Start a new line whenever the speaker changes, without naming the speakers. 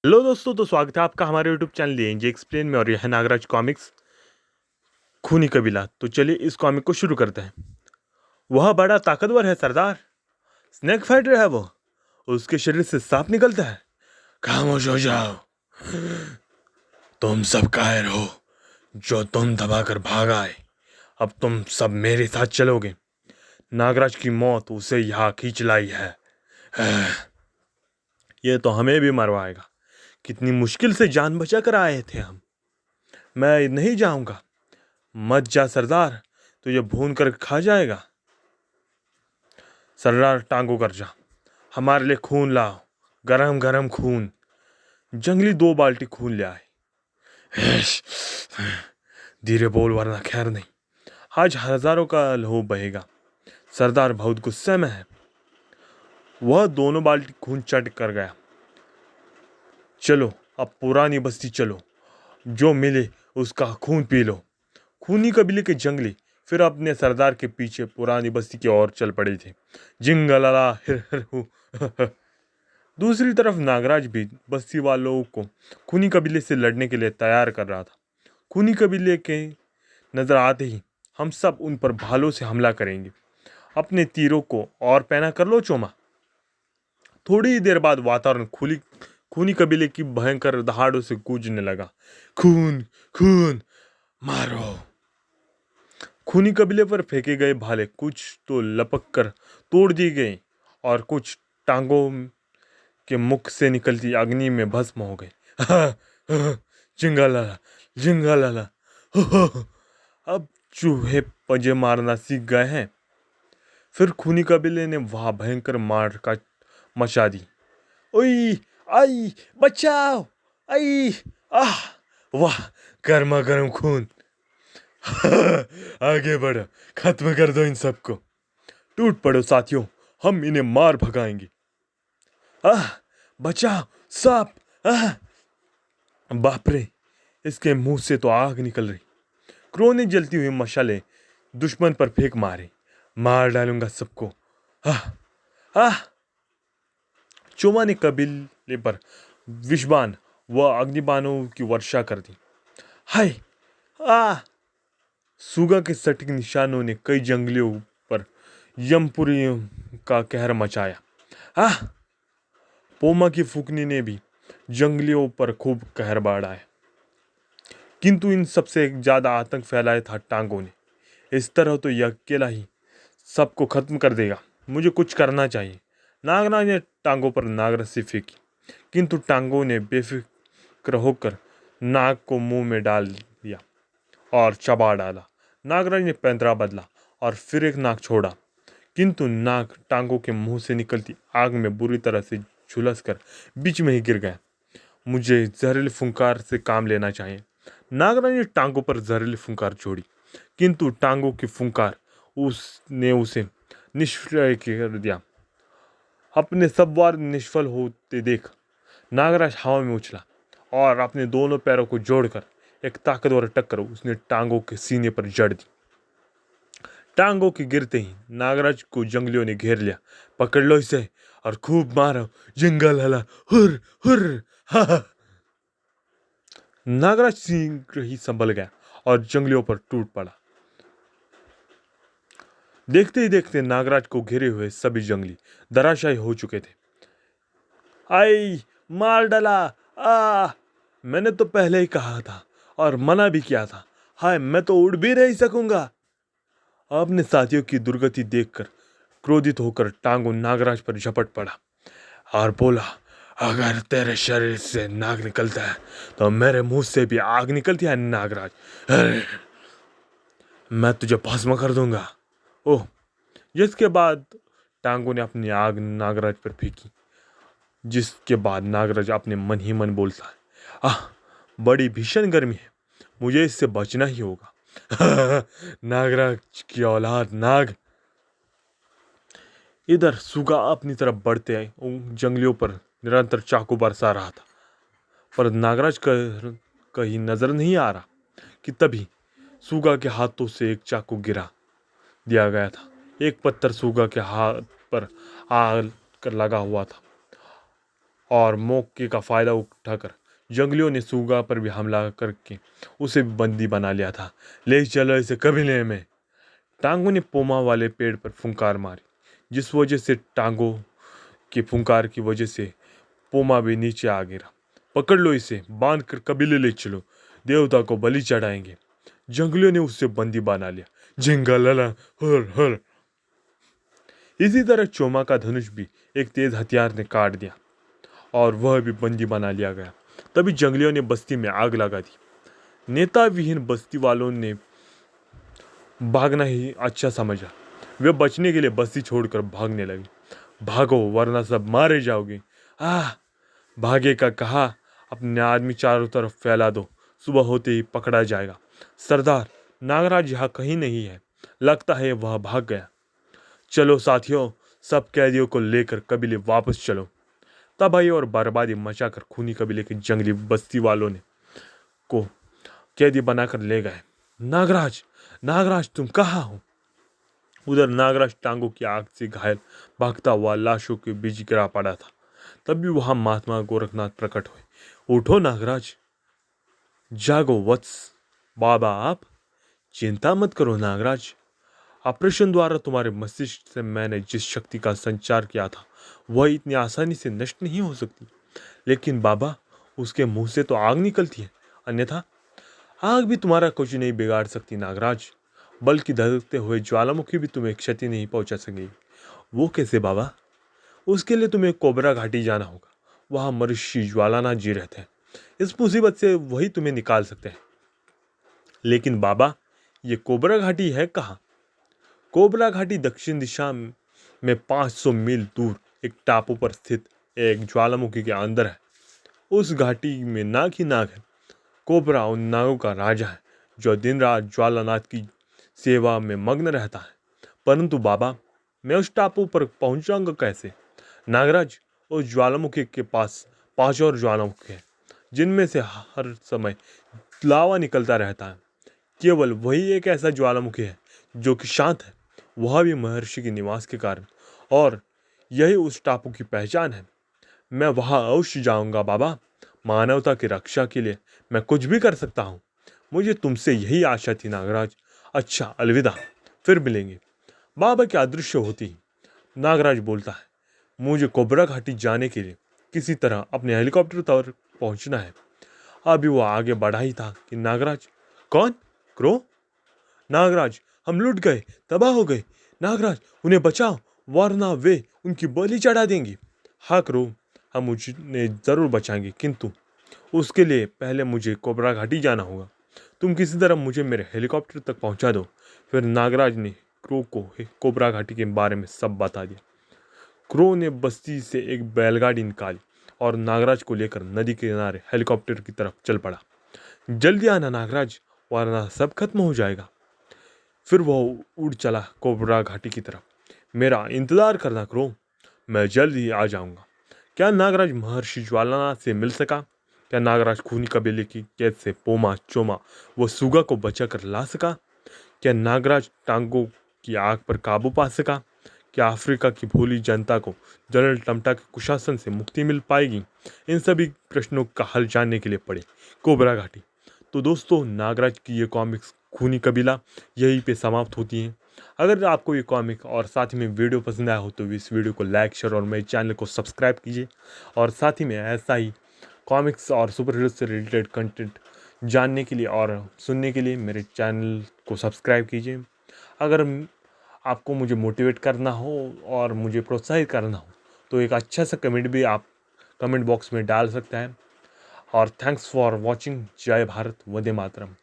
Hello दोस्तों, तो स्वागत है आपका हमारे यूट्यूब चैनल एनजे एक्सप्लेन में। और यह है नागराज कॉमिक्स खूनी कबीला। तो चलिए इस कॉमिक को शुरू करते हैं। वह बड़ा ताकतवर है सरदार, स्नेक फाइटर है वो। उसके शरीर से सांप निकलता है। खामोश हो जाओ, तुम सब कायर हो जो तुम दबाकर भाग आए। अब तुम सब मेरे साथ चलोगे। नागराज की मौत उसे यहाँ खींच लाई है। ये तो हमें भी मरवाएगा। कितनी मुश्किल से जान बचा कर आए थे हम। मैं नहीं जाऊंगा। मत जा सरदार, तुझे भून कर खा जाएगा। सरदार टांगों कर जा, हमारे लिए खून लाओ, गरम गरम खून। जंगली 2 बाल्टी खून ले आए। धीरे बोल वरना खैर नहीं। आज हजारों का लहू बहेगा। सरदार बहुत गुस्से में है। वह दोनों बाल्टी खून चट कर गया। चलो अब पुरानी बस्ती चलो, जो मिले उसका खून पी लो। खूनी कबीले के जंगली फिर अपने सरदार के पीछे पुरानी बस्ती की ओर चल पड़े थे। जिंगलाला हिर हिर हु। दूसरी तरफ नागराज भी बस्ती वालों को खूनी कबीले से लड़ने के लिए तैयार कर रहा था। खूनी कबीले के नजर आते ही हम सब उन पर भालों से हमला करेंगे। अपने तीरों को और पैना कर लो चोमा। थोड़ी ही देर बाद वातावरण खूनी कबीले की भयंकर दहाड़ों से गूंजने लगा। खून खून, मारो। खूनी कबीले पर फेंके गए भाले कुछ तो लपक कर तोड़ दिए गए और कुछ टांगों के मुख से निकलती अग्नि में भस्म हो गए। जिंगालाला जिंगालाला। अब चूहे पंजे मारना सीख गए हैं। फिर खूनी कबीले ने वहां भयंकर मार का मचा दी। ओई, आई, बचाओ, आई, आह, वाह, गर्मा गर्म खून। आगे बढ़ो, खत्म कर दो इन सबको। टूट पड़ो साथियों, हम इन्हें मार भगाएंगे। आह, बचाओ, सांप, आह। बाप रे, इसके मुंह से तो आग निकल रही। क्रो ने जलती हुई मशाले दुश्मन पर फेंक मारे। मार डालूंगा सबको। आह, आह। चोमा ने कबीले पर विषबान व अग्निबाणों की वर्षा कर दी। हाय, आ। सुगा के सटीक निशानों ने कई जंगलियों पर यमपुरियों का कहर मचाया। आह। पोमा की फूकनी ने भी जंगलियों पर खूब कहर बढ़ाया। किंतु इन सबसे ज्यादा आतंक फैलाया था टांगों ने। इस तरह तो यह अकेला ही सबको खत्म कर देगा। मुझे कुछ करना चाहिए। नागराज ने टांगों पर नागरस्सी फेंकी, किंतु टांगों ने बेफिक्र होकर नाग को मुंह में डाल दिया और चबा डाला। नागराज ने पैंतरा बदला और फिर एक नाग छोड़ा, किंतु नाग टांगों के मुंह से निकलती आग में बुरी तरह से झुलस कर बीच में ही गिर गया। मुझे जहरीली फुंकार से काम लेना चाहिए। नागराज ने टांगों पर जहरीली फुंकार छोड़ी, किंतु टांगों की फुंकार उसने उसे निष्क्रिय कर दिया। अपने सब वार निष्फल होते देख नागराज हवा में उछला और अपने दोनों पैरों को जोड़कर एक ताकतवर टक्कर उसने टांगों के सीने पर जड़ दी। टांगों के गिरते ही नागराज को जंगलियों ने घेर लिया। पकड़ लो इसे और खूब मारो, जिंगल हला, हुर हुर, हा हा। नागराज शीघ्र ही संभल गया और जंगलियों पर टूट पड़ा। देखते ही देखते नागराज को घेरे हुए सभी जंगली धराशायी हो चुके थे। आई, मार डाला, आ। मैंने तो पहले ही कहा था और मना भी किया था। हाय, मैं तो उड़ भी नहीं सकूंगा। अपने साथियों की दुर्गति देखकर क्रोधित होकर टांगो नागराज पर झपट पड़ा और बोला, अगर तेरे शरीर से नाग निकलता है तो मेरे मुंह से भी आग निकलती है नागराज। अरे, मैं तुझे भस्म कर दूंगा। ओह। जिसके बाद टांगो ने अपनी आग नागराज पर फेंकी, जिसके बाद नागराज अपने मन ही मन बोलता है, आह, बड़ी भीषण गर्मी है, मुझे इससे बचना ही होगा। नागराज की औलाद नाग। इधर सुगा अपनी तरफ बढ़ते आए उन जंगलियों पर निरंतर चाकू बरसा रहा था, पर नागराज का कहीं नजर नहीं आ रहा कि तभी सुगा के हाथों से एक चाकू गिरा दिया गया था। एक पत्थर सुगा के हाथ पर आ कर लगा हुआ था और मौके का फ़ायदा उठाकर जंगलियों ने सूगा पर भी हमला करके उसे भी बंदी बना लिया था। ले चलो इसे कबीले में। टांगों ने पोमा वाले पेड़ पर फुंकार मारी, जिस वजह से टांगों की फुंकार की वजह से पोमा भी नीचे आ गिरा। पकड़ लो इसे, बांध कर कबीले ले चलो, देवता को बलि चढ़ाएंगे। जंगलियों ने उससे बंदी बना लिया। झिंगा लला हर हर। इसी तरह चोमा का धनुष भी एक तेज हथियार ने काट दिया और वह भी बंदी बना लिया गया। तभी जंगलियों ने बस्ती में आग लगा दी। नेता विहीन बस्ती वालों ने भागना ही अच्छा समझा। वे बचने के लिए बस्ती छोड़कर भागने लगे। भागो वरना सब मारे जाओगे। आह, भागे का कहा, अपने आदमी चारों तरफ फैला दो, सुबह होते ही पकड़ा जाएगा। सरदार, नागराज यहाँ कहीं नहीं है, लगता है वह भाग गया। चलो साथियों, सब कैदियों को लेकर कबीले वापस चलो। तबाही और बर्बादी मचाकर खूनी कबीले के जंगली बस्ती वालों ने को कैदी बनाकर ले गए। नागराज, नागराज तुम कहाँ हो? उधर नागराज टांगों की आग से घायल भागता हुआ लाशों के बीच गिरा पड़ा था। तभी वहां महात्मा गोरखनाथ प्रकट हुए। उठो नागराज, जागो वत्स। बाबा आप चिंता मत करो नागराज। ऑपरेशन द्वारा तुम्हारे मस्तिष्क से मैंने जिस शक्ति का संचार किया था वह इतनी आसानी से नष्ट नहीं हो सकती। लेकिन बाबा, उसके मुंह से तो आग निकलती है, अन्यथा आग भी तुम्हारा कुछ नहीं बिगाड़ सकती नागराज। बल्कि धधकते हुए ज्वालामुखी भी तुम्हें क्षति नहीं पहुंचा सकेगी। वो कैसे बाबा? उसके लिए तुम्हें कोबरा घाटी जाना होगा। वहां महर्षि ज्वालानाथ जी रहते हैं। इस मुसीबत से वही तुम्हें निकाल सकते हैं। लेकिन बाबा, ये कोबरा घाटी है कहाँ? कोबरा घाटी दक्षिण दिशा में 500 मील दूर एक टापू पर स्थित एक ज्वालामुखी के अंदर है। उस घाटी में नाग ही नाग है। कोबरा उन नागों का राजा है जो दिन रात ज्वालानाथ की सेवा में मग्न रहता है। परंतु बाबा, मैं उस टापू पर पहुंचाऊंगा कैसे? नागराज, उस ज्वालामुखी के पास 5 और ज्वालामुखी है, जिनमें से हर समय लावा निकलता रहता है। केवल वही एक ऐसा ज्वालामुखी है जो कि शांत है, वह भी महर्षि के निवास के कारण, और यही उस टापू की पहचान है। मैं वहां अवश्य जाऊंगा बाबा। मानवता की रक्षा के लिए मैं कुछ भी कर सकता हूँ। मुझे तुमसे यही आशा थी नागराज। अच्छा, अलविदा, फिर मिलेंगे। बाबा की अदृश्य होती ही नागराज बोलता है, मुझे कोबरा घाटी जाने के लिए किसी तरह अपने हेलीकॉप्टर तक पहुंचना है। अभी वो आगे बढ़ा ही था कि नागराज, कौन? क्रो? नागराज, हम लुट गए, तबाह हो गए। नागराज, उन्हें बचाओ वरना वे उनकी बलि चढ़ा देंगे। हाँ क्रो, हम उन्हें जरूर बचाएंगे, किंतु उसके लिए पहले मुझे कोबरा घाटी जाना होगा। तुम किसी तरह मुझे मेरे हेलीकॉप्टर तक पहुंचा दो। फिर नागराज ने क्रो को कोबरा घाटी के बारे में सब बता दिया। क्रो ने बस्ती से एक बैलगाड़ी निकाली और नागराज को लेकर नदी के किनारे हेलीकॉप्टर की तरफ चल पड़ा। जल्दी आना नागराज, वरना सब खत्म हो जाएगा। फिर वह उड़ चला कोबरा घाटी की तरफ। मेरा इंतजार करना क्रो, मैं जल्द ही आ जाऊंगा। क्या नागराज महर्षि ज्वालानाथ से मिल सका? क्या नागराज खूनी कबीले की कैद से पोमा, चोमा व सुगा को बचाकर ला सका? क्या नागराज टांगों की आग पर काबू पा सका? क्या अफ्रीका की भोली जनता को जनरल टम्टा के कुशासन से मुक्ति मिल पाएगी? इन सभी प्रश्नों का हल जानने के लिए पढ़े कोबरा घाटी। तो दोस्तों, नागराज की ये कॉमिक्स खूनी कबीला यहीं पे समाप्त होती हैं। अगर आपको ये कॉमिक और साथ ही में वीडियो पसंद आया हो तो इस वीडियो को लाइक, शेयर और मेरे चैनल को सब्सक्राइब कीजिए। और साथ ही में ऐसा ही कॉमिक्स और सुपर हीरो से रिलेटेड कंटेंट जानने के लिए और सुनने के लिए मेरे चैनल को सब्सक्राइब कीजिए। अगर आपको मुझे मोटिवेट करना हो और मुझे प्रोत्साहित करना हो तो एक अच्छा सा कमेंट भी आप कमेंट बॉक्स में डाल सकते हैं। और थैंक्स फॉर वॉचिंग। जय भारत, वंदे मातरम।